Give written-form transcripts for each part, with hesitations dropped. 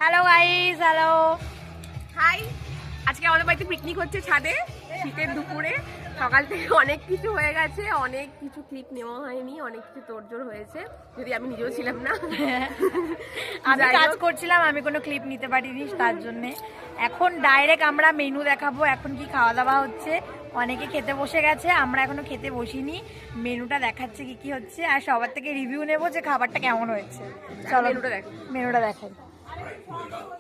Hello guys, hello hi. আজকে আমাদের বাড়িতে পিকনিক হচ্ছে ছাদে, শীতের দুপুরে। সকাল থেকে অনেক কিছু হয়ে গেছে, অনেক কিছু ক্লিপ নেওয়া হয়নি, অনেক কিছু তোড়জোড় হয়েছে, যদি আমি নিজেও ছিলাম না। আমি কাজ করছিলাম, আমি কোনো ক্লিপ নিতে পারিনি, তার জন্য এখন ডাইরেক্ট আমরা মেনু দেখাবো। এখন কি খাওয়া দাওয়া হচ্ছে, অনেকে খেতে বসে গেছে, আমরা এখনো খেতে বসিনি। মেনুটা দেখাচ্ছে কি কি হচ্ছে, আর সবার থেকে রিভিউ নেবো যে খাবারটা কেমন হয়েছে। চলো মেনুটা দেখাই।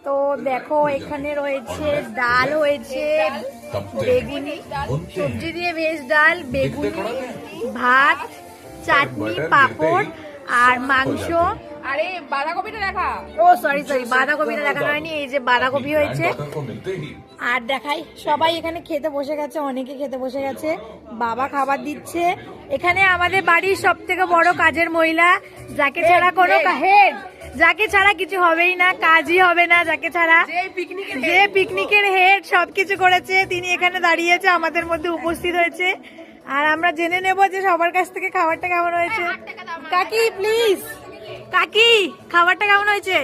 তো দেখো, এখানে রয়েছে ডাল, হয়েছে বেগুনি, সবজি দিয়ে ভেজ ডাল, বেগুনি, ভাত, চাটনি, পাঁপড় আর মাংস। আরে বাঁধাকপিটা দেখা। ও সরি, বাঁধাকপিটা দেখানো হয়নি। এই যে বাঁধাকপি হয়েছে। আর দেখাই, সবাই এখানে খেতে বসে গেছে, অনেকে খেতে বসে গেছে, বাবা খাবার দিচ্ছে। এখানে আমাদের বাড়ির সব থেকে বড় কাজের মহিলা, যাকে ছাড়া কোনো হেড, যাকে ছাড়া কিছু হবেই না, কাজই হবে না যাকে ছাড়া, যে পিকনিকের হেড সবকিছু করেছে, তিনি এখানে দাঁড়িয়েছে, আমাদের মধ্যে উপস্থিত হয়েছে। আর আমরা জেনে নেব যে সবার কাছ থেকে খাবারটা কেমন হয়েছে। কাকি প্লিজ, কাকি খাবারটা কেমন হয়েছে?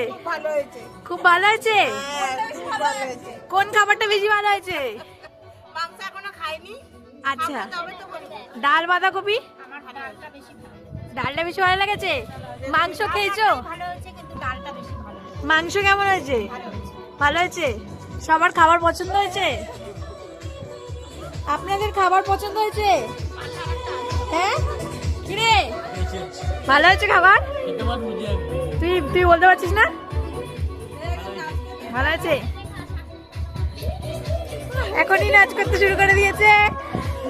খুব ভালো হয়েছে। কোন খাবারটা বেশি ভালো হয়েছে? আচ্ছা, ডাল বাঁধাকপি, ডালটা বেশি ভালো লেগেছে। মাংস খেয়েছো? মাংস কেমন হয়েছে? ভালো হয়েছে। সবার খাবার পছন্দ হয়েছে? আপনাদের খাবার পছন্দ হয়েছে? হ্যাঁ, কিরে ভালো হয়েছে খাবার? তুই বলতে পারছিস না? ভালো আছে। এখনই নাচ করতে শুরু করে দিয়েছে।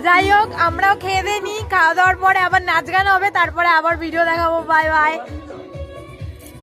যাই হোক, আমরাও খেয়ে দিয়ে নি, খাওয়া দাওয়ার পরে আবার নাচ গান হবে, তারপরে আবার ভিডিও দেখাবো। Bye bye.